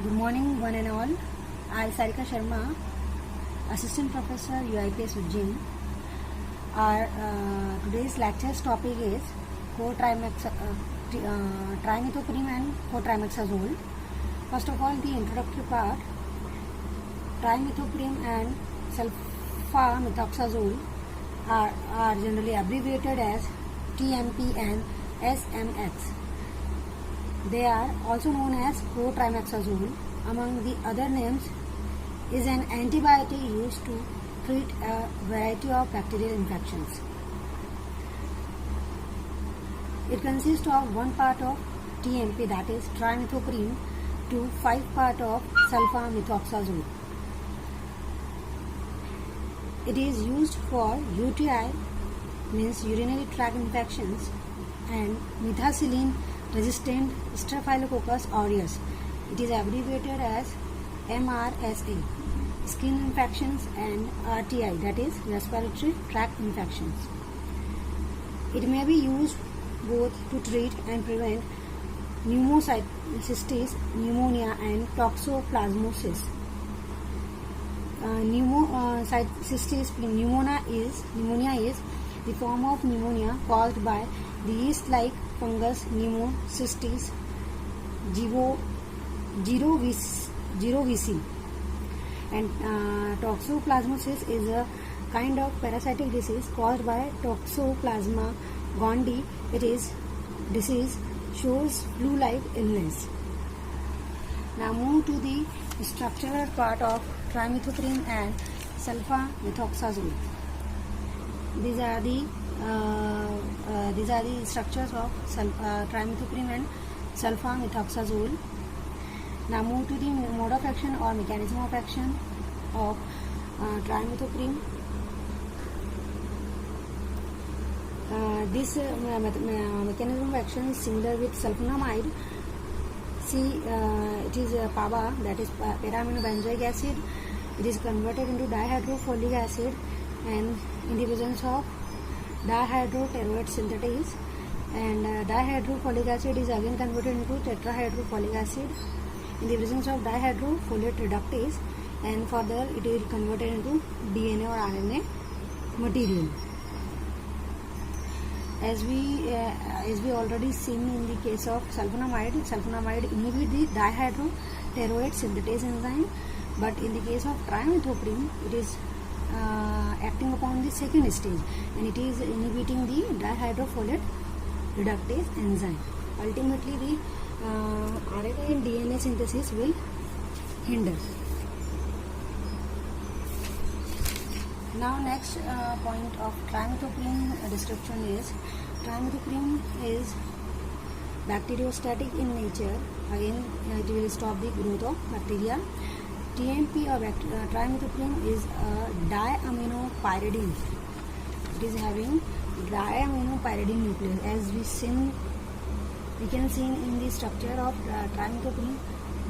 Good morning, one and all. I am Sarika Sharma, Assistant Professor UIPS Ujjain. Our today's lecture's topic is trimethoprim and 4-trimethazole. First of all, the introductory part. Trimethoprim and sulfamethoxazole are generally abbreviated as TMP and SMX. They are also known as 4-trimethazole. Among the other names is an antibiotic used to treat a variety of bacterial infections. It consists of 1 part of TMP, that is trimethoprim, to 5 part of sulfamethoxazole. It is used for UTI, means urinary tract infections, and methicillin resistant Staphylococcus aureus. It is abbreviated as MRSA. Skin infections and RTI, that is respiratory tract infections. It may be used both to treat and prevent pneumocystis, pneumonia, and toxoplasmosis. Pneumocystis pneumonia is the form of pneumonia caused by the yeast-like fungus Pneumocystis jirovecii, and toxoplasmosis is a kind of parasitic disease caused by Toxoplasma gondii. It is disease shows flu-like illness. Now move to the structural part of trimethoprim and sulfamethoxazole. These are the structures of trimethoprim and sulfamethoxazole. Now move to the mode of action or mechanism of action of trimethoprim. This mechanism of action is similar with sulfonamide. See, it is PABA, that is para-aminobenzoic acid. It is converted into dihydrofolic acid, and in the presence of dihydroteroate synthetase, and dihydrofolic acid is again converted into tetrahydrofolic acid in the presence of dihydrofolate reductase, and further it is converted into DNA or RNA material. As we already seen in the case of sulfonamide inhibits the dihydroteroate synthetase enzyme, but in the case of trimethoprim, it is acting upon the second stage, and it is inhibiting the dihydrofolate reductase enzyme. Ultimately, the RNA and DNA synthesis will hinder. Now next point of trimethoprim description is trimethoprim is bacteriostatic in nature. Again, it will stop the growth of bacteria. TMP or trimethoprim is a diaminopyridine. It is having diaminopyridine nucleus. As we can see in the structure of trimethoprim,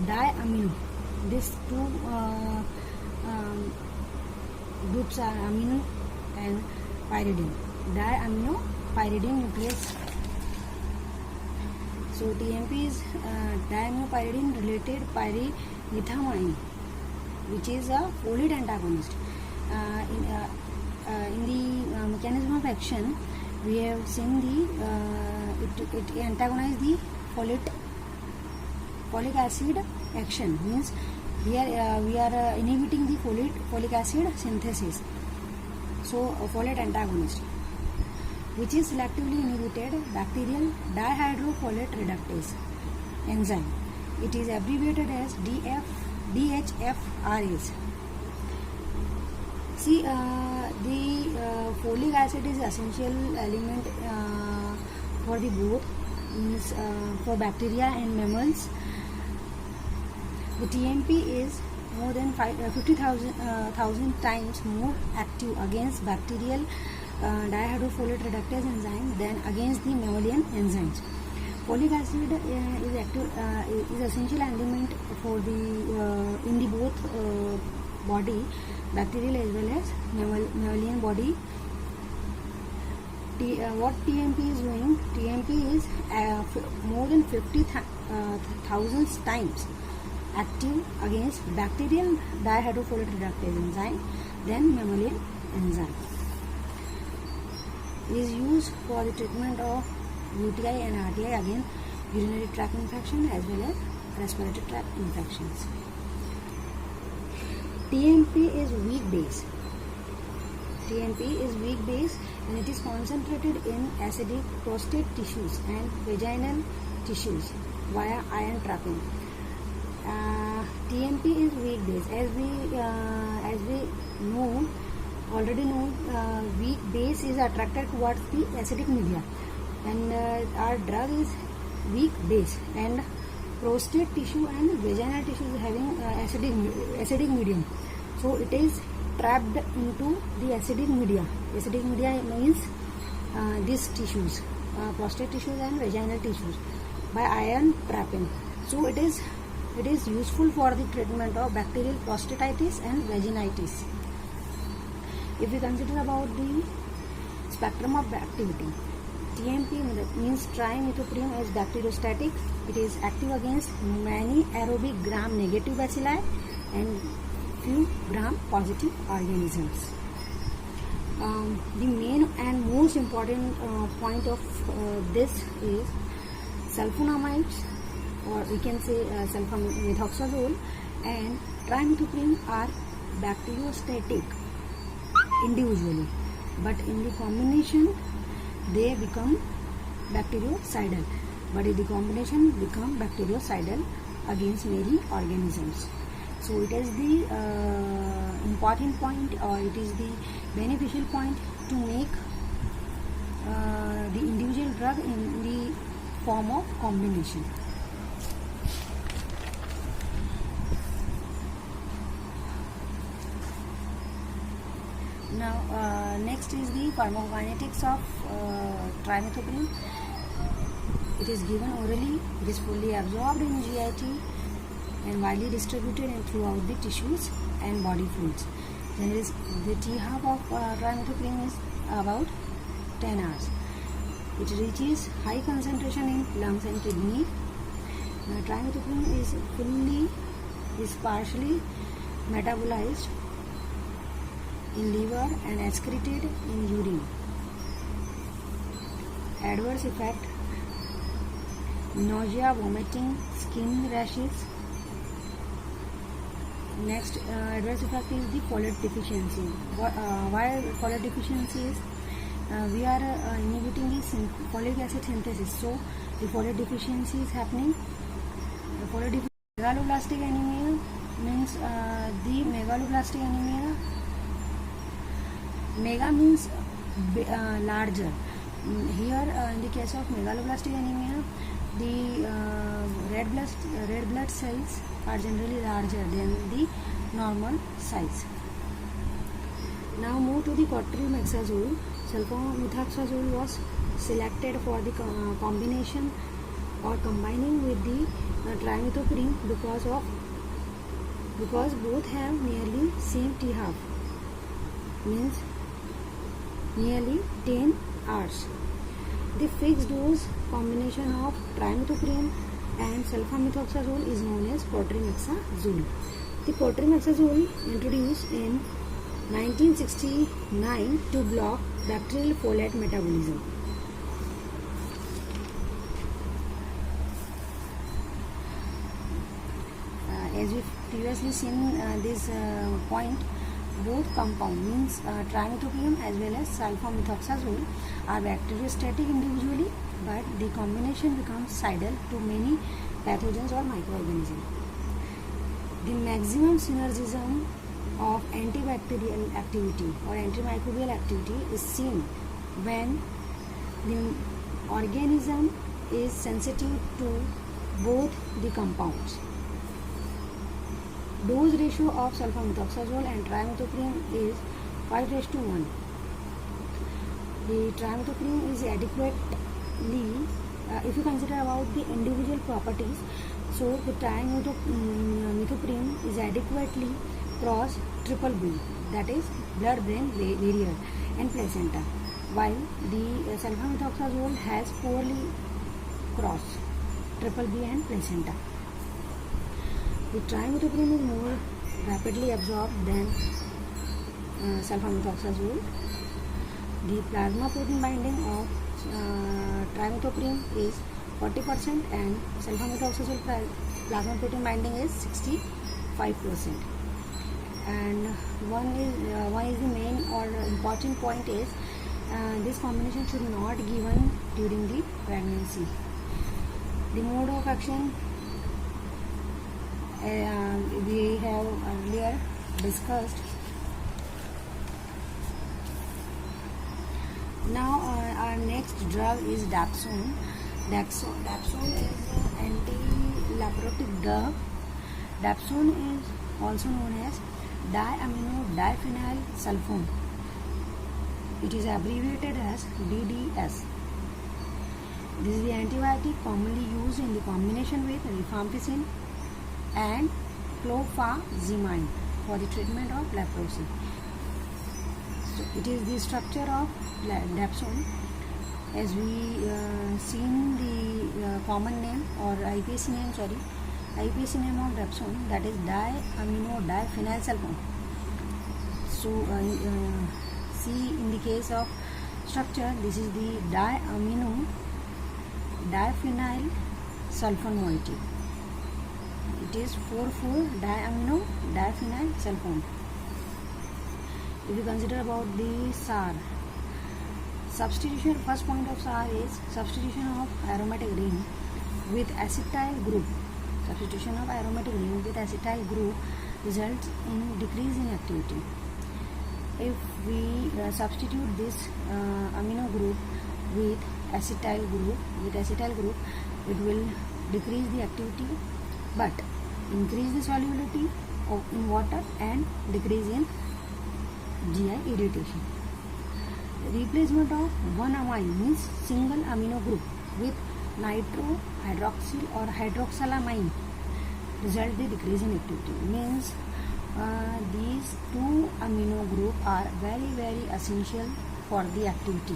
diamino. These two groups are amino and pyridine. Diaminopyridine nucleus. So TMP is diaminopyridine related pyrimethamine, which is a folate antagonist. In the mechanism of action, we have seen it antagonizes the folic acid action. Means here we are inhibiting the folic acid synthesis. So a folate antagonist, which is selectively inhibited bacterial dihydrofolate reductase enzyme. It is abbreviated as DHFRase. See, the folic acid is essential element for the both, means for bacteria and mammals. The TMP is more than 50,000 times more active against bacterial dihydrofolate reductase enzyme than against the mammalian enzymes. Folic acid is essential element for the in the both body, bacterial as well as mammalian body. What TMP is doing? TMP is more than 50,000 times active against bacterial dihydrofolate reductase enzyme than mammalian enzyme. Is used for the treatment of UTI and RTI, again urinary tract infection as well as respiratory tract infections. TMP is weak base. TMP is weak base and it is concentrated in acidic prostate tissues and vaginal tissues via ion trapping. TMP is weak base. As we already know, weak base is attracted towards the acidic media, and our drug is weak base, and prostate tissue and vaginal tissue is having acidic medium, so it is trapped into the acidic media. Acidic media means these tissues, prostate tissues and vaginal tissues, by ion trapping. So it is useful for the treatment of bacterial prostatitis and vaginitis. If we consider about the spectrum of activity, TMP means trimethoprim is bacteriostatic. It is active against many aerobic gram-negative bacilli and few gram-positive organisms. The main and most important point of this is sulfonamides, or we can say sulfamethoxazole and trimethoprim are bacteriostatic individually, but in the combination they become bactericidal. Against many organisms. So it is the important point, or it is the beneficial point to make the individual drug in the form of combination. Now next is the pharmacokinetics of trimethoprim. It is given orally, it is fully absorbed in GIT and widely distributed throughout the tissues and body fluids. Then it is the T-half of trimethoprim is about 10 hours. It reaches high concentration in lungs and kidney. Trimethoprim is partially metabolized in liver and excreted in urine. Adverse effect: nausea, vomiting, skin rashes. Next adverse effect is the folate deficiency. Why folate deficiency is? We are inhibiting the folic acid synthesis, so the folate deficiency is happening. Megaloblastic anemia means the megaloblastic anemia. Mega means larger. Here in the case of megaloblastic anemia, the red blood cells are generally larger than the normal size. Now move to the cotrimexazole. Sulfamethoxazole was selected for the combination or combining with the trimethoprim because both have nearly same T-half, means nearly 10 hours. The fixed dose combination of trimethoprim and sulfamethoxazole is known as cotrimexazole. The cotrimexazole introduced in 1969 to block bacterial folate metabolism. As we previously seen this point, both compound means trimethoprim as well as sulfamethoxazole are bacteriostatic individually, but the combination becomes cidal to many pathogens or microorganisms. The maximum synergism of antibacterial activity or antimicrobial activity is seen when the organism is sensitive to both the compounds. Dose ratio of sulfamethoxazole and trimethoprim is 5:1. The trimethoprim is adequately, if you consider about the individual properties, so the trimethoprim is adequately cross triple B, that is blood-brain barrier and placenta, while the sulfamethoxazole has poorly crossed triple B and placenta. The trimethoprim is more rapidly absorbed than sulfamethoxazole. The plasma protein binding of trimethoprim is 40% and sulfamethoxazole plasma protein binding is 65%. And one is the main or important point is this combination should not given during the pregnancy. The mode of action we have earlier discussed. Now our next drug is dapsone. Dapsone is an anti-lipolytic drug. Dapsone is also known as diamino diphenyl sulfone. It is abbreviated as DDS. This is the antibiotic commonly used in the combination with rifampicin and clofazimine for the treatment of leprosy. So it is the structure of dapsone as we seen the common name or IPSC name of dapsone, that is diamino diphenyl sulfone. So see in the case of structure, this is the diamino diphenyl sulfone moiety. It is 4,4-diamino diphenyl sulfone. If you consider about the SAR, substitution, first point of SAR is substitution of aromatic ring with acetyl group. Substitution of aromatic ring with acetyl group results in decrease in activity. If we substitute this amino group with acetyl group, it will decrease the activity but increase the solubility in water and decrease in GI irritation. Replacement of one amine means single amino group with nitro, hydroxyl or hydroxylamine result the decrease in activity. Means these two amino group are very essential for the activity.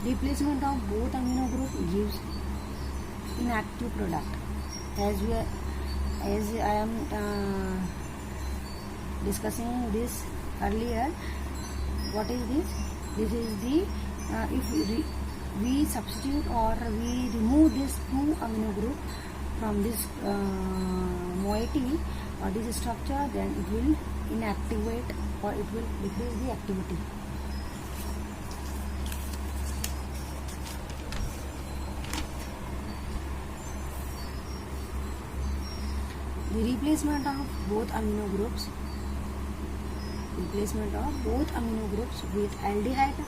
Replacement of both amino group gives inactive product. As I am discussing this earlier, what is this? This is the if we substitute or we remove this two amino group from this moiety or this structure, then it will inactivate or it will decrease the activity. The replacement of both amino groups with aldehyde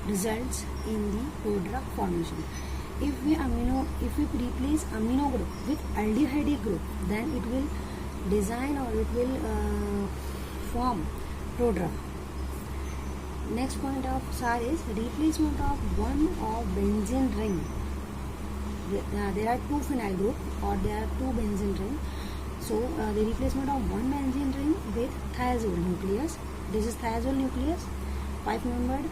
results in the prodrug formation. If we replace amino group with aldehyde group, then it will design or it will form prodrug. Next point of SAR is replacement of one of benzene ring. There are two phenyl group or there are two benzene ring. So the replacement of one benzene ring with thiazole nucleus. This is thiazole nucleus, 5-membered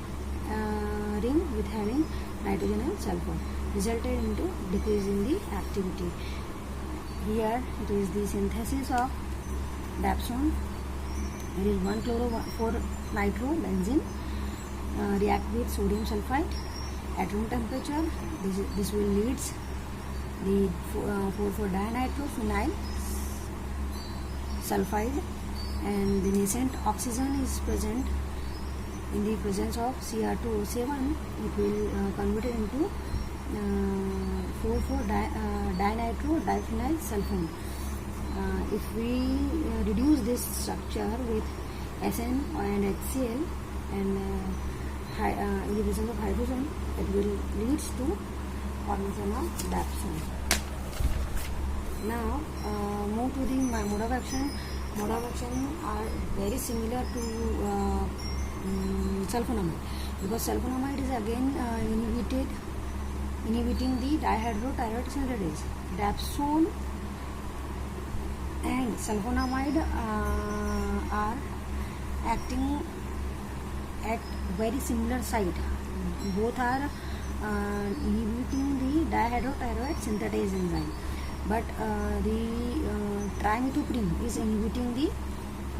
ring with having nitrogen and sulfur, resulted into decrease in the activity. Here it is the synthesis of dapsone. It is 1-chloro-4-nitro-benzene react with sodium sulfite at room temperature. This will leads the 4,4-dinitrophenyl sulfide, and the nascent oxygen is present in the presence of Cr2O7. It will convert it into 4,4-dinitro-diphenyl sulfone. If we reduce this structure with SN and HCl and in the presence of hydrogen, it will lead to formation of dapsone. Now move to the mode of action. Mode of action are very similar to sulfonamide, because sulfonamide is again inhibiting the dihydrotyrosine synthetase. Dapsone and sulfonamide are acting at very similar site. Both are inhibiting the dihydrotyrosine synthetase enzyme. but the trimethoprim is inhibiting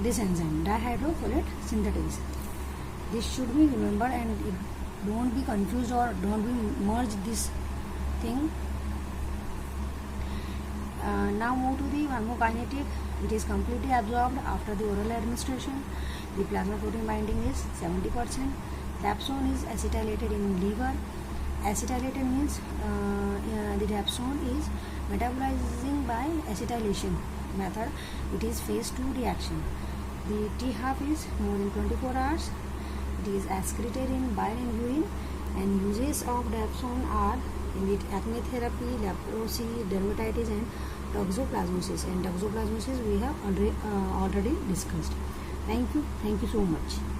this enzyme, dihydrofolate synthetase. This should be remembered, and don't be confused or don't be merge this thing. Now move to the pharmacokinetic. It is completely absorbed after the oral administration. The plasma protein binding is 70%. Dapsone is acetylated in liver. Acetylated means the dapsone is metabolizing by acetylation method. It is phase 2 reaction. The T half is more than 24 hours. It is excreted in bile and urine, and uses of dapsone are in the acne therapy, leprosy, dermatitis, and toxoplasmosis. And toxoplasmosis we have already discussed. Thank you so much.